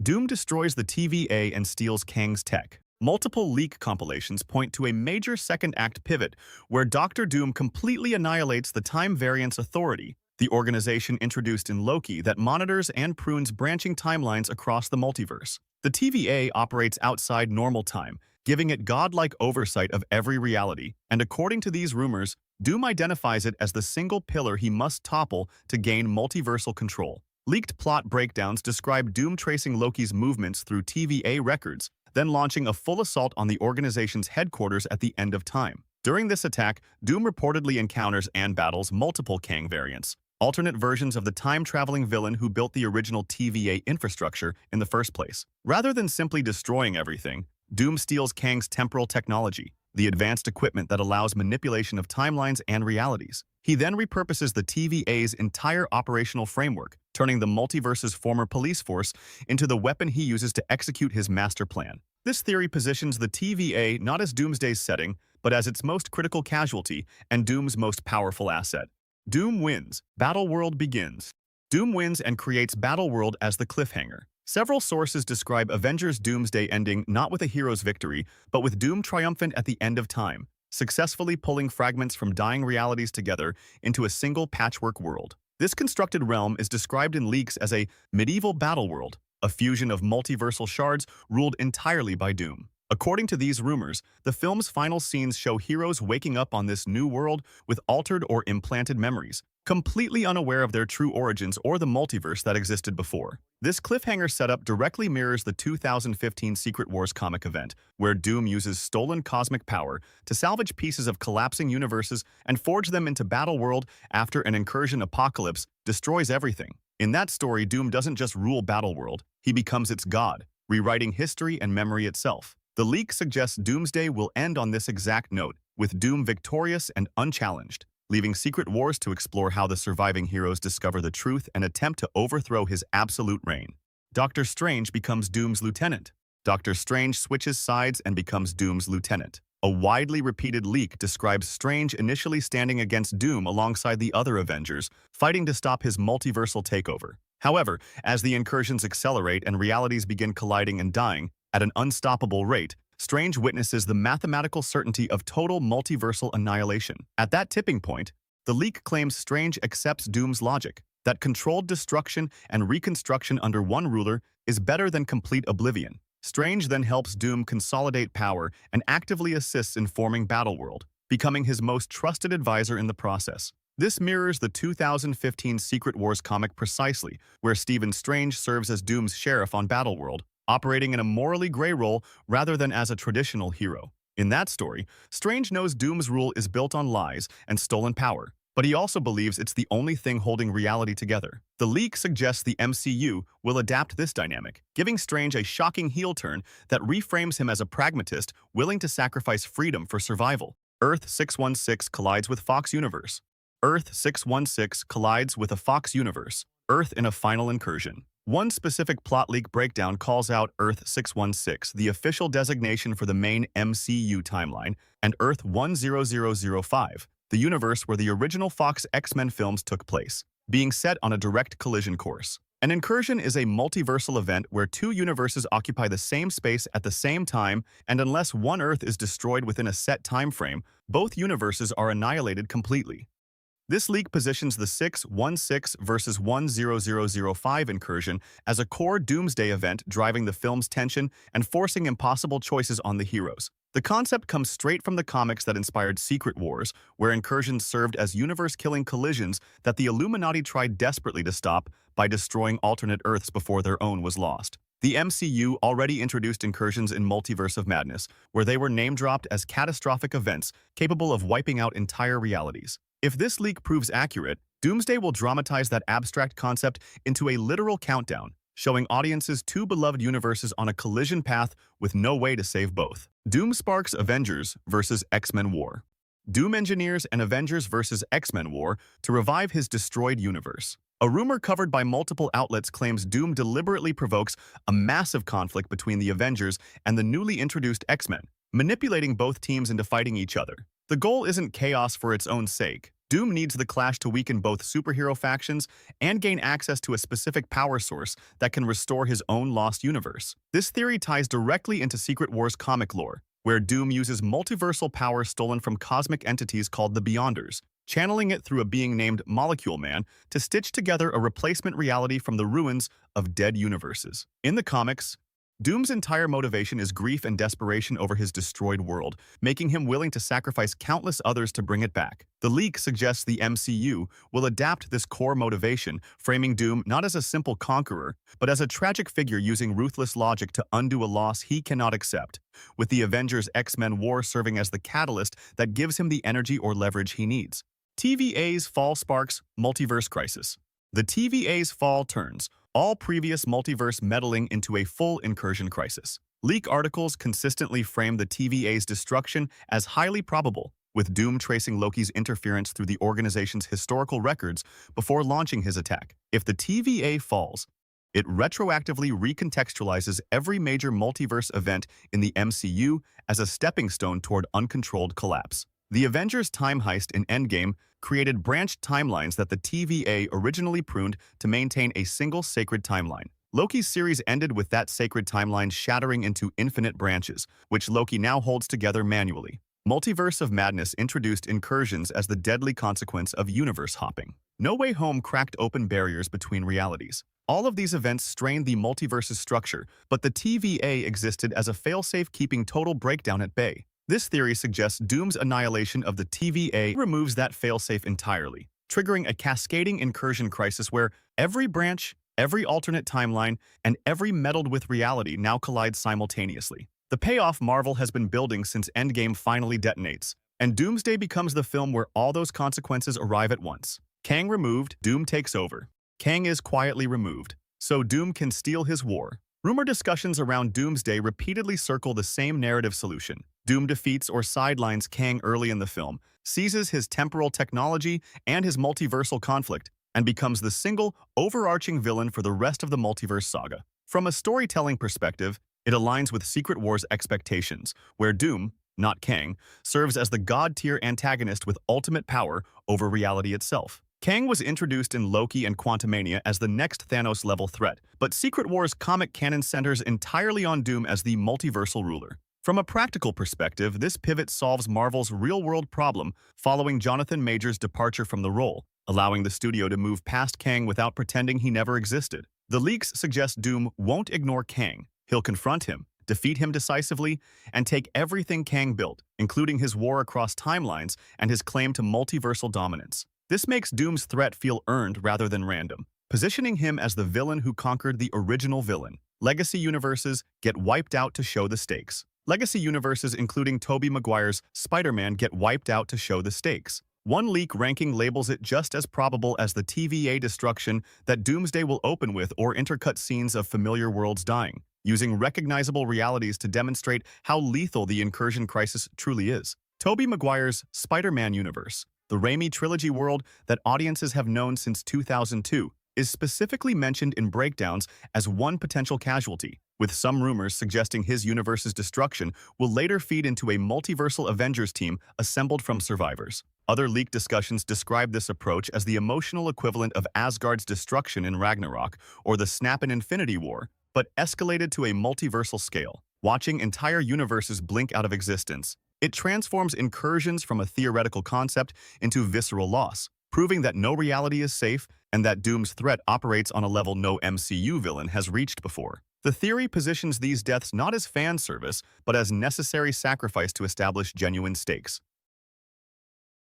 Doom destroys the TVA and steals Kang's tech. Multiple leak compilations point to a major second-act pivot where Doctor Doom completely annihilates the Time Variance Authority, the organization introduced in Loki that monitors and prunes branching timelines across the multiverse. The TVA operates outside normal time, giving it godlike oversight of every reality, and according to these rumors, Doom identifies it as the single pillar he must topple to gain multiversal control. Leaked plot breakdowns describe Doom tracing Loki's movements through TVA records, then launching a full assault on the organization's headquarters at the end of time. During this attack, Doom reportedly encounters and battles multiple Kang variants, alternate versions of the time-traveling villain who built the original TVA infrastructure in the first place. Rather than simply destroying everything, Doom steals Kang's temporal technology, the advanced equipment that allows manipulation of timelines and realities. He then repurposes the TVA's entire operational framework, turning the multiverse's former police force into the weapon he uses to execute his master plan. This theory positions the TVA not as Doomsday's setting, but as its most critical casualty and Doom's most powerful asset. Doom wins. Battleworld begins. Doom wins and creates Battleworld as the cliffhanger. Several sources describe Avengers Doomsday ending not with a hero's victory, but with Doom triumphant at the end of time, successfully pulling fragments from dying realities together into a single patchwork world. This constructed realm is described in leaks as a medieval battleworld, a fusion of multiversal shards ruled entirely by Doom. According to these rumors, the film's final scenes show heroes waking up on this new world with altered or implanted memories, completely unaware of their true origins or the multiverse that existed before. This cliffhanger setup directly mirrors the 2015 Secret Wars comic event, where Doom uses stolen cosmic power to salvage pieces of collapsing universes and forge them into Battleworld after an incursion apocalypse destroys everything. In that story, Doom doesn't just rule Battleworld, he becomes its god, rewriting history and memory itself. The leak suggests Doomsday will end on this exact note, with Doom victorious and unchallenged, leaving Secret Wars to explore how the surviving heroes discover the truth and attempt to overthrow his absolute reign. Doctor Strange becomes Doom's lieutenant. Doctor Strange switches sides and becomes Doom's lieutenant. A widely repeated leak describes Strange initially standing against Doom alongside the other Avengers, fighting to stop his multiversal takeover. However, as the incursions accelerate and realities begin colliding and dying at an unstoppable rate, Strange witnesses the mathematical certainty of total multiversal annihilation. At that tipping point, the leak claims Strange accepts Doom's logic, that controlled destruction and reconstruction under one ruler is better than complete oblivion. Strange then helps Doom consolidate power and actively assists in forming Battleworld, becoming his most trusted advisor in the process. This mirrors the 2015 Secret Wars comic precisely, where Stephen Strange serves as Doom's sheriff on Battleworld, operating in a morally gray role rather than as a traditional hero. In that story, Strange knows Doom's rule is built on lies and stolen power, but he also believes it's the only thing holding reality together. The leak suggests the MCU will adapt this dynamic, giving Strange a shocking heel turn that reframes him as a pragmatist willing to sacrifice freedom for survival. Earth 616 collides with Fox Universe. Earth 616 collides with a Fox Universe. Earth in a final incursion. One specific plot leak breakdown calls out Earth 616, the official designation for the main MCU timeline, and Earth 10005, the universe where the original Fox X-Men films took place, being set on a direct collision course. An incursion is a multiversal event where two universes occupy the same space at the same time, and unless one Earth is destroyed within a set time frame, both universes are annihilated completely. This leak positions the 616 versus 10005 incursion as a core Doomsday event, driving the film's tension and forcing impossible choices on the heroes. The concept comes straight from the comics that inspired Secret Wars, where incursions served as universe-killing collisions that the Illuminati tried desperately to stop by destroying alternate Earths before their own was lost. The MCU already introduced incursions in Multiverse of Madness, where they were name-dropped as catastrophic events capable of wiping out entire realities. If this leak proves accurate, Doomsday will dramatize that abstract concept into a literal countdown, showing audiences two beloved universes on a collision path with no way to save both. Doom sparks Avengers vs. X-Men War. Doom engineers an Avengers vs. X-Men war to revive his destroyed universe. A rumor covered by multiple outlets claims Doom deliberately provokes a massive conflict between the Avengers and the newly introduced X-Men, manipulating both teams into fighting each other. The goal isn't chaos for its own sake, Doom needs the clash to weaken both superhero factions and gain access to a specific power source that can restore his own lost universe. This theory ties directly into Secret Wars comic lore, where Doom uses multiversal power stolen from cosmic entities called the Beyonders, channeling it through a being named Molecule Man to stitch together a replacement reality from the ruins of dead universes. In the comics, Doom's entire motivation is grief and desperation over his destroyed world, making him willing to sacrifice countless others to bring it back. The leak suggests the MCU will adapt this core motivation, framing Doom not as a simple conqueror, but as a tragic figure using ruthless logic to undo a loss he cannot accept, with the Avengers X-Men War serving as the catalyst that gives him the energy or leverage he needs. TVA's fall sparks multiverse crisis. The TVA's fall turns all previous multiverse meddling into a full incursion crisis. Leak articles consistently frame the TVA's destruction as highly probable, with Doom tracing Loki's interference through the organization's historical records before launching his attack. If the TVA falls, it retroactively recontextualizes every major multiverse event in the MCU as a stepping stone toward uncontrolled collapse. The Avengers time heist in Endgame created branched timelines that the TVA originally pruned to maintain a single sacred timeline. Loki's series ended with that sacred timeline shattering into infinite branches, which Loki now holds together manually. Multiverse of Madness introduced incursions as the deadly consequence of universe hopping. No Way Home cracked open barriers between realities. All of these events strained the multiverse's structure, but the TVA existed as a failsafe keeping total breakdown at bay. This theory suggests Doom's annihilation of the TVA removes that failsafe entirely, triggering a cascading incursion crisis where every branch, every alternate timeline, and every meddled-with reality now collide simultaneously. The payoff Marvel has been building since Endgame finally detonates, and Doomsday becomes the film where all those consequences arrive at once. Kang removed, Doom takes over. Kang is quietly removed, so Doom can steal his war. Rumor discussions around Doomsday repeatedly circle the same narrative solution. Doom defeats or sidelines Kang early in the film, seizes his temporal technology and his multiversal conflict, and becomes the single, overarching villain for the rest of the multiverse saga. From a storytelling perspective, it aligns with Secret Wars expectations, where Doom, not Kang, serves as the god-tier antagonist with ultimate power over reality itself. Kang was introduced in Loki and Quantumania as the next Thanos-level threat, but Secret Wars comic canon centers entirely on Doom as the multiversal ruler. From a practical perspective, this pivot solves Marvel's real-world problem following Jonathan Majors' departure from the role, allowing the studio to move past Kang without pretending he never existed. The leaks suggest Doom won't ignore Kang. He'll confront him, defeat him decisively, and take everything Kang built, including his war across timelines and his claim to multiversal dominance. This makes Doom's threat feel earned rather than random, positioning him as the villain who conquered the original villain. Legacy universes get wiped out to show the stakes. Legacy universes including Tobey Maguire's Spider-Man get wiped out to show the stakes. One leak ranking labels it just as probable as the TVA destruction that Doomsday will open with or intercut scenes of familiar worlds dying, using recognizable realities to demonstrate how lethal the incursion crisis truly is. Tobey Maguire's Spider-Man universe, the Raimi trilogy world that audiences have known since 2002, is specifically mentioned in breakdowns as one potential casualty, with some rumors suggesting his universe's destruction will later feed into a multiversal Avengers team assembled from survivors. Other leaked discussions describe this approach as the emotional equivalent of Asgard's destruction in Ragnarok or the snap in Infinity War, but escalated to a multiversal scale, watching entire universes blink out of existence. It transforms incursions from a theoretical concept into visceral loss, proving that no reality is safe and that Doom's threat operates on a level no MCU villain has reached before. The theory positions these deaths not as fan service, but as necessary sacrifice to establish genuine stakes.